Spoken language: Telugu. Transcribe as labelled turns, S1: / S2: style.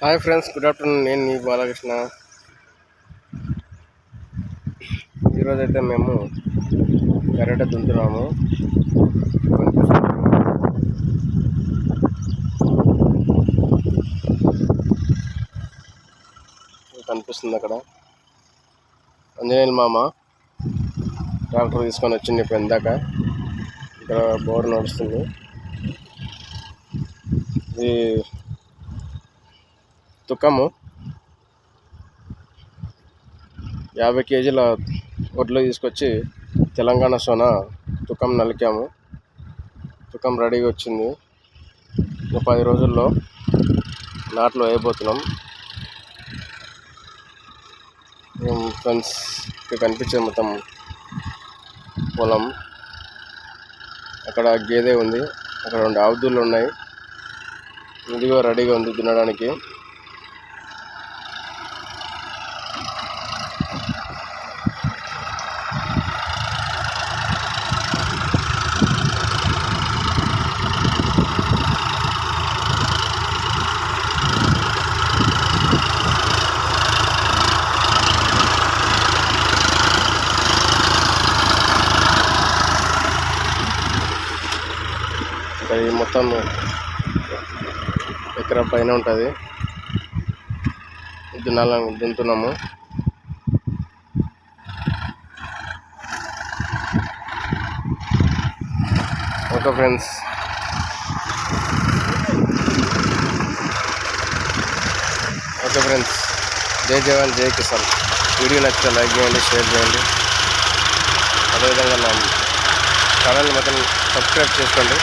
S1: Hi friends, good afternoon. నేను మీ బాలకృష్ణ. ఈరోజైతే మేము గరిట దుంతున్నాము. కనిపిస్తుంది అక్కడ ఆంజనేయుల మామ ట్రాక్టర్ తీసుకొని వచ్చింది ఇప్పుడు ఇందాక. ఇక్కడ బోర్ నడుస్తుంది. ఇది తుకము 50 కేజీల ఒడ్లు తీసుకొచ్చి తెలంగాణ సోన తుకం నలికాము. తుకం రెడీగా వచ్చింది. ఒక 10 రోజుల్లో నాట్లు వేయబోతున్నాం. ఫ్రెండ్స్, ఇక్కడ కనిపించే మొత్తం పొలం. అక్కడ గేదె ఉంది, అక్కడ 2 ఆవుదూళ్ళు ఉన్నాయి. ఇదిగో రెడీగా ఉంది దున్నడానికి. ఇది మొత్తం ఎకరా పైన ఉంటుంది. దున్నుతున్నాము. ఓకే ఫ్రెండ్స్, జై జవాన్ జై కిసాన్. వీడియో నచ్చితే లైక్ చేయండి, షేర్ చేయండి. అదేవిధంగా నా ఛానల్ని మొత్తం సబ్స్క్రైబ్ చేసుకోండి.